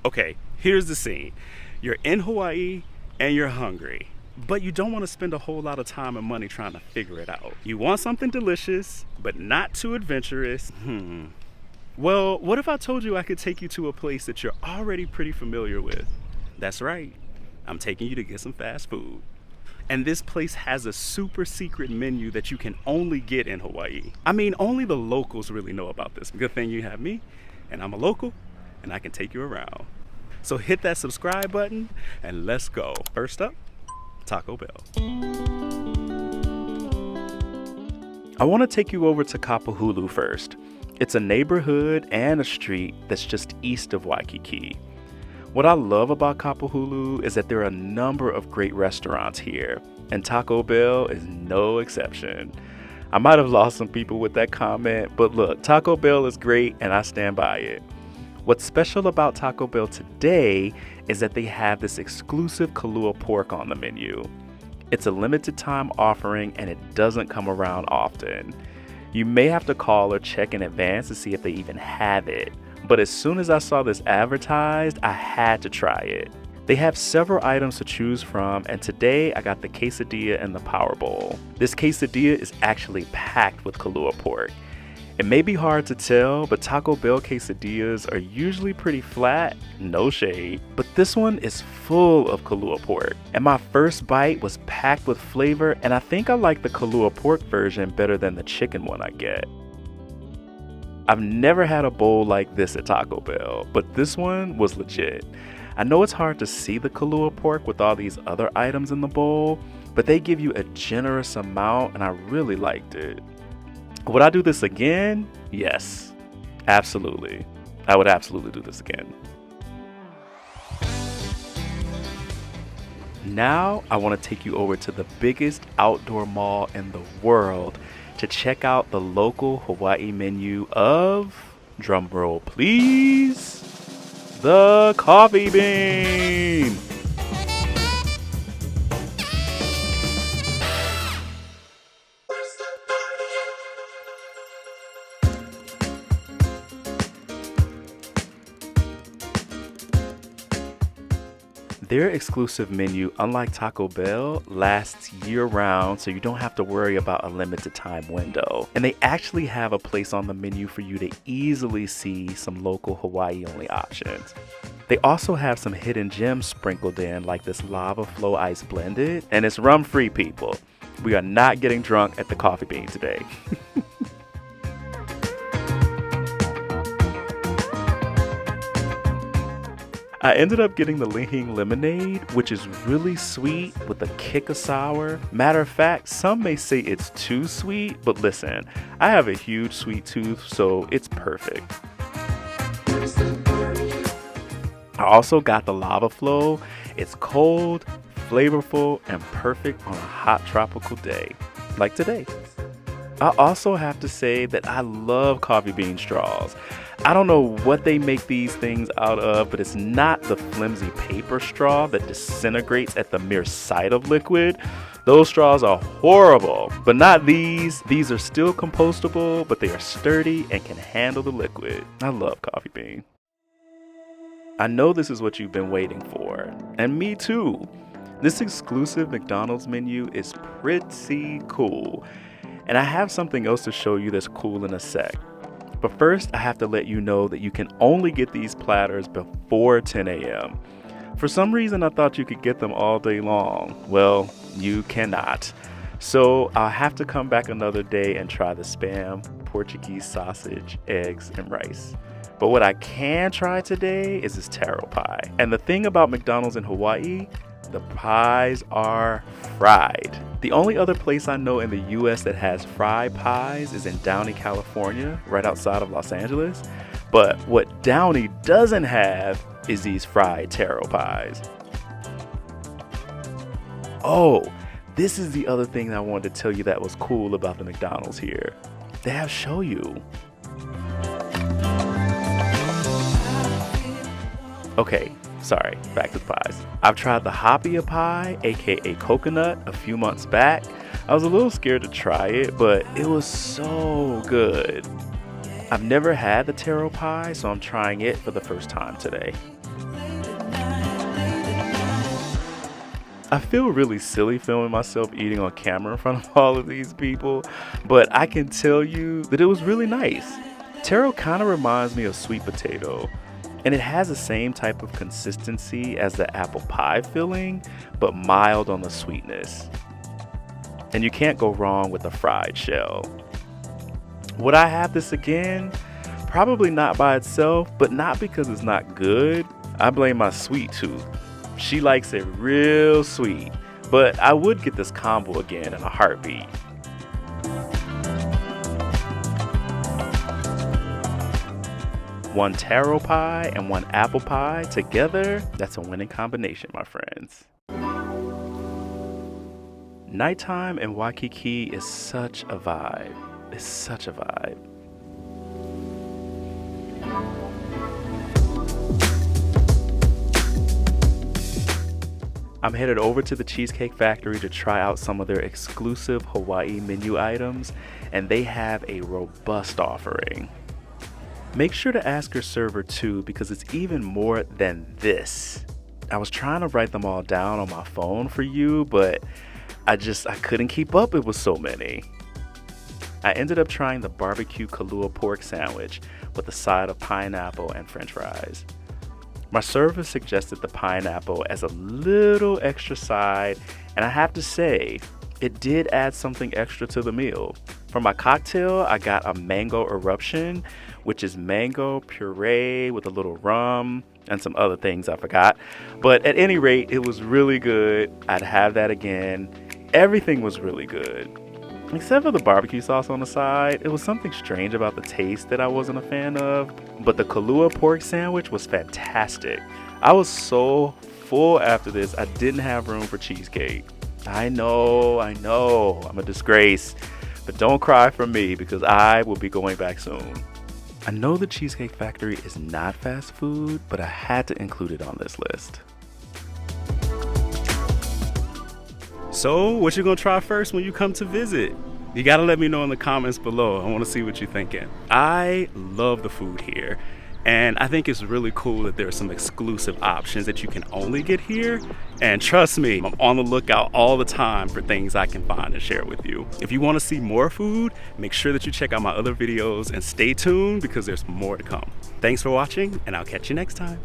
Okay, here's the scene. You're in Hawaii and you're hungry, but you don't want to spend a whole lot of time and money trying to figure it out. You want something delicious, but not too adventurous. Well, what if I told you I could take you to a place that you're already pretty familiar with? That's right. I'm taking you to get some fast food. And this place has a super secret menu that you can only get in Hawaii. I mean, only the locals really know about this. Good thing you have me, and I'm a local, and I can take you around. So hit that subscribe button, and let's go. First up, Taco Bell. I want to take you over to Kapahulu first. It's a neighborhood and a street that's just east of Waikiki. What I love about Kapahulu is that there are a number of great restaurants here, and Taco Bell is no exception. I might have lost some people with that comment, but look, Taco Bell is great and I stand by it. What's special about Taco Bell today is that they have this exclusive Kalua pork on the menu. It's a limited time offering and it doesn't come around often. You may have to call or check in advance to see if they even have it. But as soon as I saw this advertised, I had to try it. They have several items to choose from, and today I got the quesadilla and the power bowl. This quesadilla is actually packed with Kalua pork. It may be hard to tell, but Taco Bell quesadillas are usually pretty flat, no shade, but this one is full of Kalua pork. And my first bite was packed with flavor, and I think I like the Kalua pork version better than the chicken one I get. I've never had a bowl like this at Taco Bell, but this one was legit. I know it's hard to see the Kalua pork with all these other items in the bowl, but they give you a generous amount and I really liked it. Would I do this again? Yes, absolutely. I would absolutely do this again. Now I want to take you over to the biggest outdoor mall in the world to check out the local Hawaii menu of, drumroll please, the coffee bean. Their exclusive menu, unlike Taco Bell, lasts year-round, so you don't have to worry about a limited time window. And they actually have a place on the menu for you to easily see some local Hawaii-only options. They also have some hidden gems sprinkled in, like this lava flow ice blended, and it's rum-free, people. We are not getting drunk at the coffee bean today. I ended up getting the Lihing lemonade, which is really sweet with a kick of sour. Matter of fact, some may say it's too sweet, but listen, I have a huge sweet tooth, so it's perfect. I also got the lava flow. It's cold, flavorful, and perfect on a hot tropical day, like today. I also have to say that I love coffee bean straws. I don't know what they make these things out of, but it's not the flimsy paper straw that disintegrates at the mere sight of liquid. Those straws are horrible, but not these. These are still compostable, but they are sturdy and can handle the liquid. I love coffee bean. I know this is what you've been waiting for, and me too. This exclusive McDonald's menu is pretty cool, and I have something else to show you that's cool in a sec. But first, I have to let you know that you can only get these platters before 10 a.m. For some reason, I thought you could get them all day long. Well, you cannot. So I'll have to come back another day and try the Spam, Portuguese sausage, eggs, and rice. But what I can try today is this taro pie. And the thing about McDonald's in Hawaii, the pies are fried. The only other place I know in the US that has fried pies is in Downey, California, right outside of Los Angeles. But what Downey doesn't have is these fried taro pies. Oh, this is the other thing that I wanted to tell you that was cool about the McDonald's here. They have shoyu. Okay, sorry, back to the pies. I've tried the hapia pie, aka coconut, a few months back. I was a little scared to try it, but it was so good. I've never had the taro pie, so I'm trying it for the first time today. I feel really silly filming myself eating on camera in front of all of these people, but I can tell you that it was really nice. Taro kind of reminds me of sweet potato, and it has the same type of consistency as the apple pie filling, but mild on the sweetness. And you can't go wrong with a fried shell. Would I have this again? Probably not by itself, but not because it's not good. I blame my sweet tooth. She likes it real sweet, but I would get this combo again in a heartbeat. One taro pie and one apple pie together, that's a winning combination, my friends. Nighttime in Waikiki is such a vibe. It's such a vibe. I'm headed over to the Cheesecake Factory to try out some of their exclusive Hawaii menu items, and they have a robust offering. Make sure to ask your server too, because it's even more than this. I was trying to write them all down on my phone for you, but I couldn't keep up. It was so many. I ended up trying the barbecue Kahlua pork sandwich with a side of pineapple and french fries. My server suggested the pineapple as a little extra side, and I have to say, it did add something extra to the meal. For my cocktail, I got a mango eruption, which is mango puree with a little rum and some other things I forgot. But at any rate, it was really good. I'd have that again. Everything was really good. Except for the barbecue sauce on the side, it was something strange about the taste that I wasn't a fan of. But the Kahlua pork sandwich was fantastic. I was so full after this, I didn't have room for cheesecake. I know, I'm a disgrace. But don't cry for me, because I will be going back soon. I know the Cheesecake Factory is not fast food, but I had to include it on this list. So, what you gonna try first when you come to visit? You gotta let me know in the comments below. I wanna see what you're thinking. I love the food here, and I think it's really cool that there are some exclusive options that you can only get here. And trust me, I'm on the lookout all the time for things I can find and share with you. If you wanna see more food, make sure that you check out my other videos and stay tuned, because there's more to come. Thanks for watching, and I'll catch you next time.